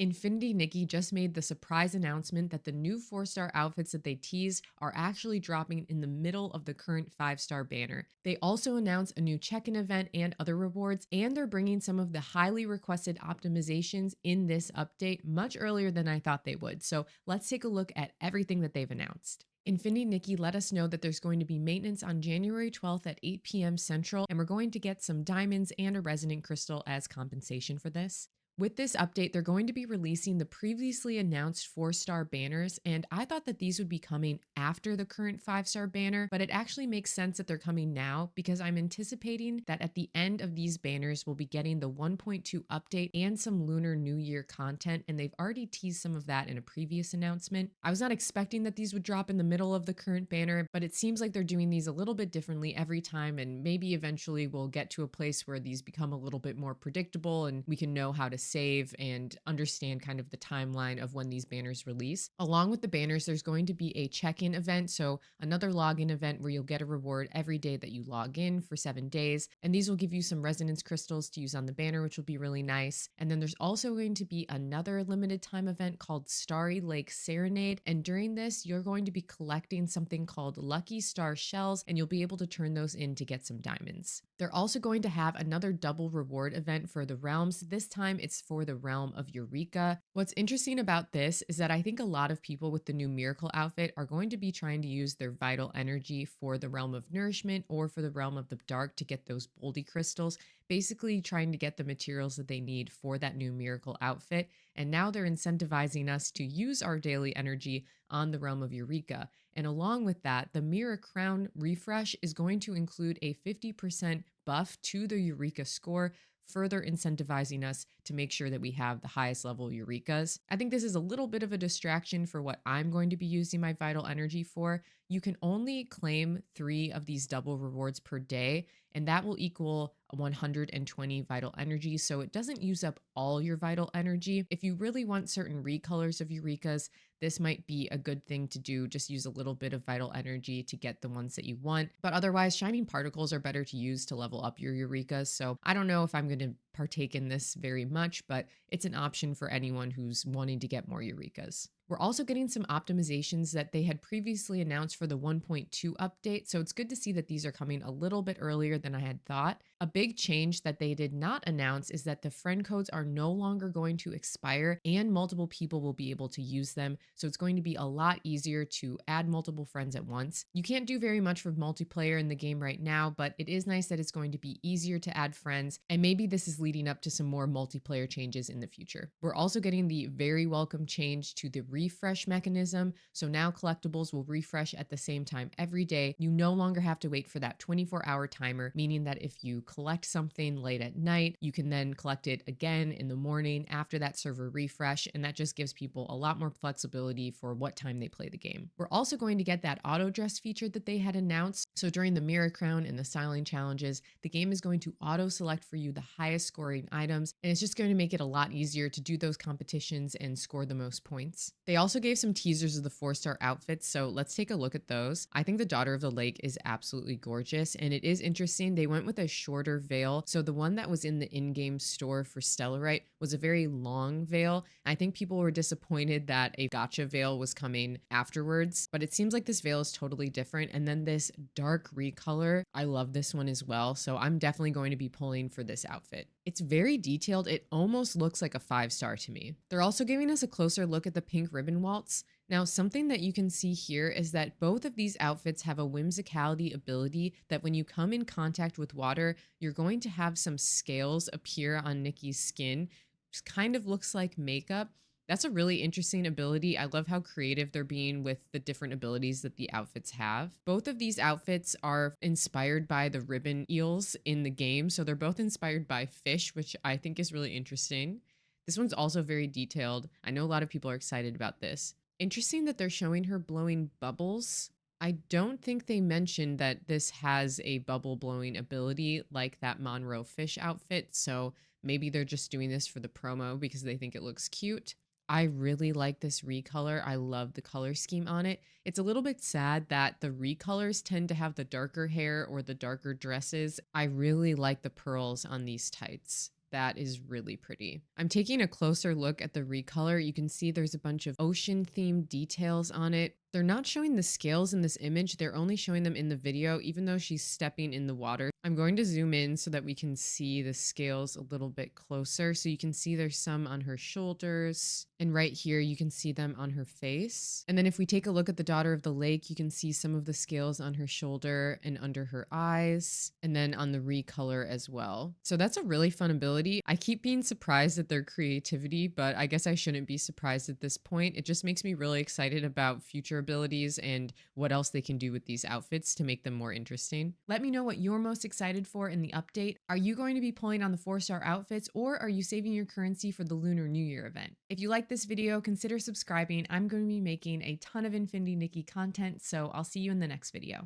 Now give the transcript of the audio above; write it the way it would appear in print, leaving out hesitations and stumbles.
Infinity Nikki just made the surprise announcement that the new 4-star outfits that they teased are actually dropping in the middle of the current 5-star banner. They also announced a new check-in event and other rewards, and they're bringing some of the highly requested optimizations in this update much earlier than I thought they would. So let's take a look at everything that they've announced. Infinity Nikki let us know that there's going to be maintenance on January 12th at 8 p.m. Central, and we're going to get some diamonds and a resonant crystal as compensation for this. With this update, they're going to be releasing the previously announced 4-star banners, and I thought that these would be coming after the current 5-star banner, but it actually makes sense that they're coming now because I'm anticipating that at the end of these banners, we'll be getting the 1.2 update and some Lunar New Year content, and they've already teased some of that in a previous announcement. I was not expecting that these would drop in the middle of the current banner, but it seems like they're doing these a little bit differently every time, and maybe eventually we'll get to a place where these become a little bit more predictable and we can know how to save and understand kind of the timeline of when these banners release. Along with the banners, there's going to be a check-in event, so another login event where you'll get a reward every day that you log in for 7 days, and these will give you some resonance crystals to use on the banner, which will be really nice. And then there's also going to be another limited time event called Starry Lake Serenade, and during this you're going to be collecting something called Lucky Star Shells, and you'll be able to turn those in to get some diamonds. They're also going to have another double reward event for the realms. This time it's for the realm of Eureka. What's interesting about this is that I think a lot of people with the new miracle outfit are going to be trying to use their vital energy for the realm of nourishment or for the realm of the dark to get those boldy crystals, basically trying to get the materials that they need for that new miracle outfit. And now they're incentivizing us to use our daily energy on the realm of Eureka. And along with that, the Mirror Crown refresh is going to include a 50% buff to the Eureka score, further incentivizing us to make sure that we have the highest level Eurekas. I think this is a little bit of a distraction for what I'm going to be using my vital energy for. You can only claim 3 of these double rewards per day, and that will equal 120 vital energy, so it doesn't use up all your vital energy. If you really want certain recolors of Eurekas, this might be a good thing to do. Just use a little bit of vital energy to get the ones that you want. But otherwise, shining particles are better to use to level up your Eurekas. So I don't know if I'm going to partake in this very much, but it's an option for anyone who's wanting to get more Eurekas. We're also getting some optimizations that they had previously announced for the 1.2 update, so it's good to see that these are coming a little bit earlier than I had thought. A big change that they did not announce is that the friend codes are no longer going to expire and multiple people will be able to use them, so it's going to be a lot easier to add multiple friends at once. You can't do very much for multiplayer in the game right now, but it is nice that it's going to be easier to add friends, and maybe this is leading up to some more multiplayer changes in the future. We're also getting the very welcome change to the refresh mechanism. So now collectibles will refresh at the same time every day. You no longer have to wait for that 24-hour timer, meaning that if you collect something late at night, you can then collect it again in the morning after that server refresh, and that just gives people a lot more flexibility for what time they play the game. We're also going to get that auto dress feature that they had announced. So during the Mirror Crown and the styling challenges, the game is going to auto select for you the highest scoring items, and it's just going to make it a lot easier to do those competitions and score the most points. They also gave some teasers of the 4-star outfits, so let's take a look at those. I think the Daughter of the Lake is absolutely gorgeous, and it is interesting. They went with a shorter veil. So the one that was in the in-game store for Stellarite was a very long veil. I think people were disappointed that a gotcha veil was coming afterwards, but it seems like this veil is totally different. And then this dark recolor, I love this one as well, so I'm definitely going to be pulling for this outfit. It's very detailed. It almost looks like a 5-star to me. They're also giving us a closer look at the pink ribbon waltz. Now, something that you can see here is that both of these outfits have a whimsicality ability that when you come in contact with water, you're going to have some scales appear on Nikki's skin, which kind of looks like makeup. That's a really interesting ability. I love how creative they're being with the different abilities that the outfits have. Both of these outfits are inspired by the ribbon eels in the game. So they're both inspired by fish, which I think is really interesting. This one's also very detailed. I know a lot of people are excited about this. Interesting that they're showing her blowing bubbles. I don't think they mentioned that this has a bubble blowing ability like that Monroe fish outfit. So maybe they're just doing this for the promo because they think it looks cute. I really like this recolor. I love the color scheme on it. It's a little bit sad that the recolors tend to have the darker hair or the darker dresses. I really like the pearls on these tights. That is really pretty. I'm taking a closer look at the recolor. You can see there's a bunch of ocean themed details on it. They're not showing the scales in this image, they're only showing them in the video, even though she's stepping in the water. I'm going to zoom in so that we can see the scales a little bit closer. So you can see there's some on her shoulders, and right here you can see them on her face. And then if we take a look at the daughter of the lake, you can see some of the scales on her shoulder and under her eyes, and then on the recolor as well. So that's a really fun ability. I keep being surprised at their creativity, but I guess I shouldn't be surprised at this point. It just makes me really excited about future abilities and what else they can do with these outfits to make them more interesting. Let me know what you're most excited for in the update. Are you going to be pulling on the 4-star outfits, or are you saving your currency for the Lunar New Year event? If you like this video, consider subscribing. I'm going to be making a ton of Infinity Nikki content, so I'll see you in the next video.